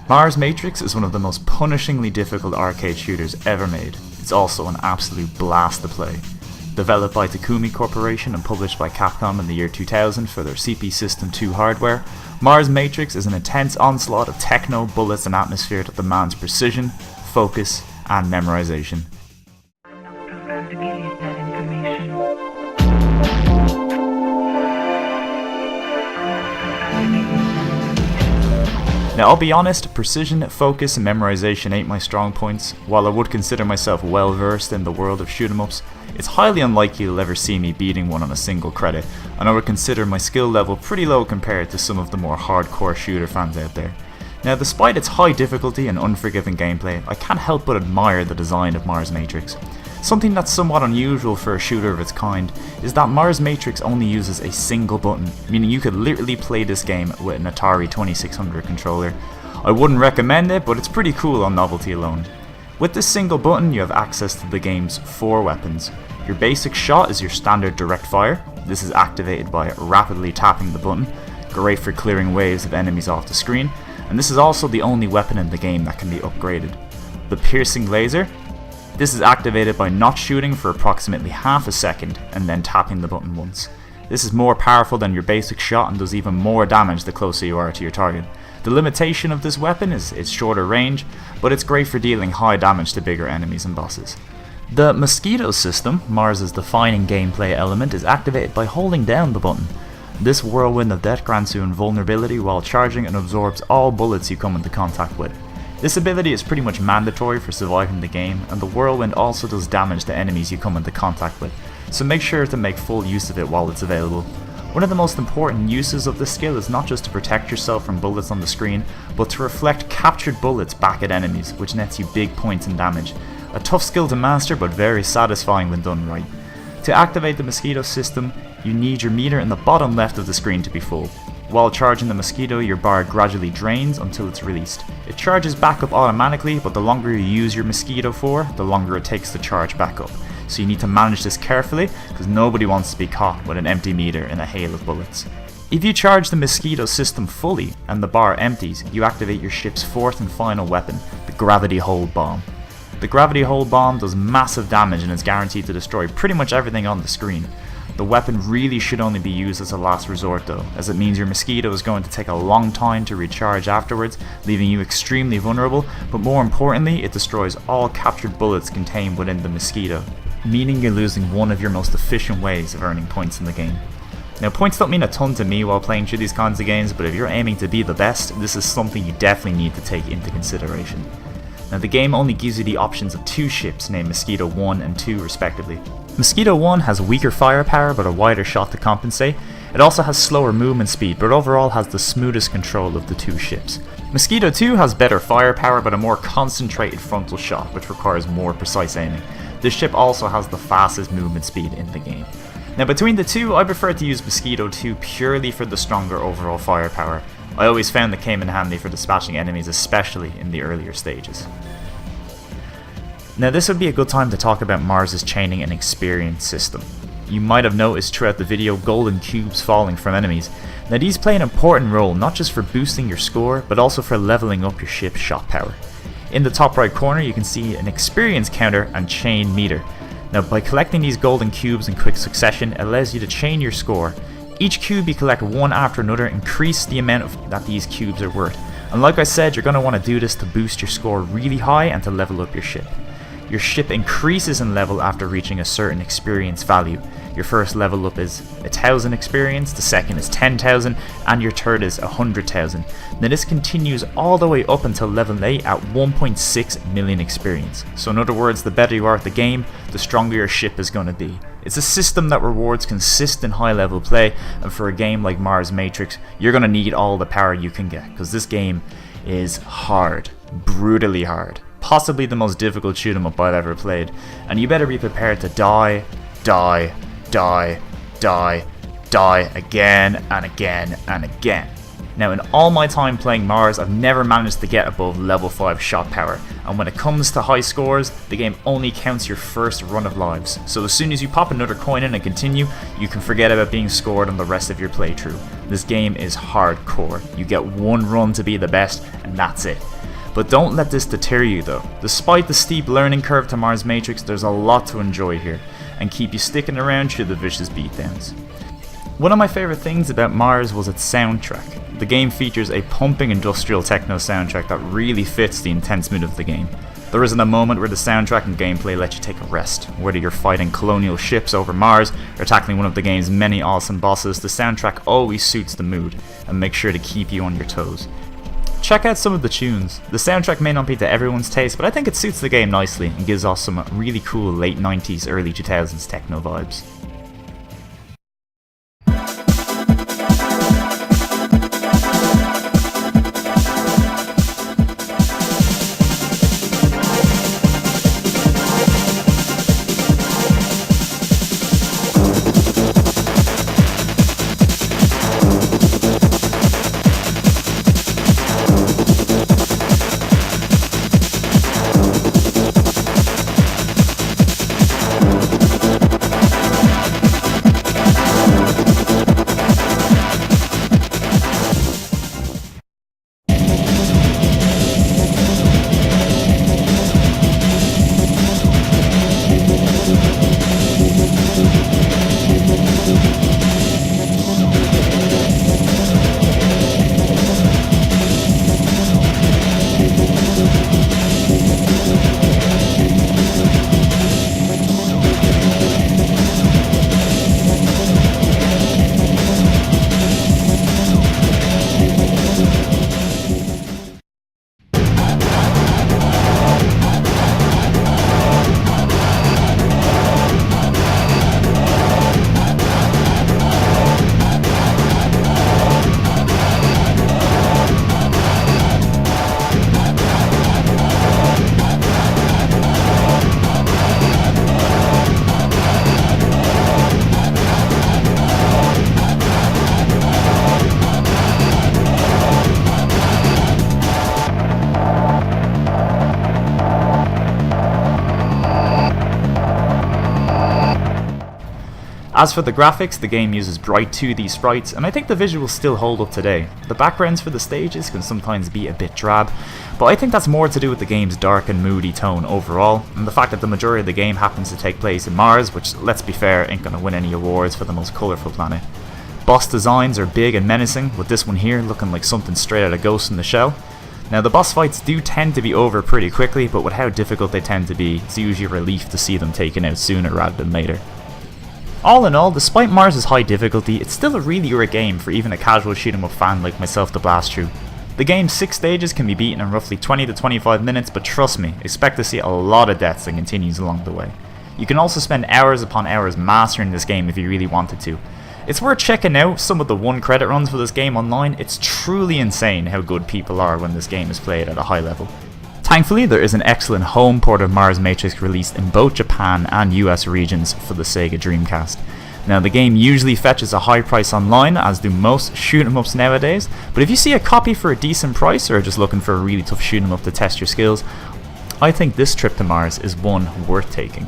Mars Matrix is one of the most punishingly difficult arcade shooters ever made. It's also an absolute blast to play. Developed by Takumi Corporation and published by Capcom in the year 2000 for their CP System 2 hardware, Mars Matrix is an intense onslaught of techno, bullets and atmosphere that demands precision, focus and memorization. Now I'll be honest, precision, focus and memorization ain't my strong points. While I would consider myself well versed in the world of shoot 'em ups, it's highly unlikely you'll ever see me beating one on a single credit, and I would consider my skill level pretty low compared to some of the more hardcore shooter fans out there. Now despite its high difficulty and unforgiving gameplay, I can't help but admire the design of Mars Matrix. Something that's somewhat unusual for a shooter of its kind is that Mars Matrix only uses a single button, meaning you could literally play this game with an Atari 2600 controller. I wouldn't recommend it, but it's pretty cool on novelty alone. With this single button you have access to the game's 4 weapons. Your basic shot is your standard direct fire. This is activated by rapidly tapping the button, great for clearing waves of enemies off the screen, and this is also the only weapon in the game that can be upgraded. The piercing laser. This is activated by not shooting for approximately half a second and then tapping the button once. This is more powerful than your basic shot and does even more damage the closer you are to your target. The limitation of this weapon is its shorter range, but it's great for dealing high damage to bigger enemies and bosses. The Mosquito system, Mars' defining gameplay element, is activated by holding down the button. This whirlwind of death grants you invulnerability while charging and absorbs all bullets you come into contact with. This ability is pretty much mandatory for surviving the game, and the whirlwind also does damage to enemies you come into contact with, so make sure to make full use of it while it's available. One of the most important uses of this skill is not just to protect yourself from bullets on the screen, but to reflect captured bullets back at enemies, which nets you big points in damage. A tough skill to master, but very satisfying when done right. To activate the Mosquito system, you need your meter in the bottom left of the screen to be full. While charging the Mosquito, your bar gradually drains until it's released. It charges back up automatically, but the longer you use your Mosquito for, the longer it takes to charge back up. So you need to manage this carefully, because nobody wants to be caught with an empty meter in a hail of bullets. If you charge the Mosquito system fully and the bar empties, you activate your ship's 4th and final weapon, the Gravity Hold Bomb. The Gravity Hold Bomb does massive damage and is guaranteed to destroy pretty much everything on the screen. The weapon really should only be used as a last resort though, as it means your Mosquito is going to take a long time to recharge afterwards, leaving you extremely vulnerable, but more importantly, it destroys all captured bullets contained within the Mosquito, meaning you're losing one of your most efficient ways of earning points in the game. Now points don't mean a ton to me while playing through these kinds of games, but if you're aiming to be the best, this is something you definitely need to take into consideration. Now the game only gives you the options of 2 ships named Mosquito 1 and 2 respectively. Mosquito 1 has weaker firepower but a wider shot to compensate. It also has slower movement speed but overall has the smoothest control of the 2 ships. Mosquito 2 has better firepower but a more concentrated frontal shot which requires more precise aiming. This ship also has the fastest movement speed in the game. Now between the two, I prefer to use Mosquito 2 purely for the stronger overall firepower. I always found it came in handy for dispatching enemies, especially in the earlier stages. Now this would be a good time to talk about Mars' chaining and experience system. You might have noticed throughout the video golden cubes falling from enemies. Now these play an important role not just for boosting your score, but also for leveling up your ship's shot power. In the top right corner you can see an experience counter and chain meter. Now by collecting these golden cubes in quick succession, it allows you to chain your score. Each cube you collect one after another increase the amount that these cubes are worth. And like I said, you're going to want to do this to boost your score really high and to level up your ship. Your ship increases in level after reaching a certain experience value. Your first level up is 1000 experience, the second is 10,000, and your third is 100,000. Now this continues all the way up until level 8 at 1.6 million experience. So in other words, the better you are at the game, the stronger your ship is going to be. It's a system that rewards consistent high level play, and for a game like Mars Matrix, you're going to need all the power you can get, because this game is hard, brutally hard, possibly the most difficult shoot 'em up I've ever played, and you better be prepared to die, die, die, die, die again and again and again. Now, in all my time playing Mars, I've never managed to get above level 5 shot power, and when it comes to high scores, the game only counts your first run of lives, so as soon as you pop another coin in and continue, you can forget about being scored on the rest of your playthrough. This game is hardcore. You get one run to be the best, and that's it. But don't let this deter you though. Despite the steep learning curve to Mars Matrix, there's a lot to enjoy here, and keep you sticking around through the vicious beatdowns. One of my favourite things about Mars was its soundtrack. The game features a pumping industrial techno soundtrack that really fits the intense mood of the game. There isn't a moment where the soundtrack and gameplay let you take a rest. Whether you're fighting colonial ships over Mars or tackling one of the game's many awesome bosses, the soundtrack always suits the mood and makes sure to keep you on your toes. Check out some of the tunes. The soundtrack may not be to everyone's taste, but I think it suits the game nicely and gives off some really cool late 90s, early 2000s techno vibes. As for the graphics, the game uses bright 2D sprites, and I think the visuals still hold up today. The backgrounds for the stages can sometimes be a bit drab, but I think that's more to do with the game's dark and moody tone overall, and the fact that the majority of the game happens to take place in Mars, which, let's be fair, ain't gonna win any awards for the most colourful planet. Boss designs are big and menacing, with this one here looking like something straight out of Ghost in the Shell. Now, the boss fights do tend to be over pretty quickly, but with how difficult they tend to be, it's usually a relief to see them taken out sooner rather than later. All in all, despite Mars' high difficulty, it's still a really great game for even a casual shoot 'em up fan like myself to blast through. The game's 6 stages can be beaten in roughly 20 to 25 minutes, but trust me, expect to see a lot of deaths and continues along the way. You can also spend hours upon hours mastering this game if you really wanted to. It's worth checking out some of the 1 credit runs for this game online. It's truly insane how good people are when this game is played at a high level. Thankfully, there is an excellent home port of Mars Matrix released in both Japan and US regions for the Sega Dreamcast. Now, the game usually fetches a high price online, as do most shoot 'em ups nowadays, but if you see a copy for a decent price or are just looking for a really tough shoot 'em up to test your skills, I think this trip to Mars is one worth taking.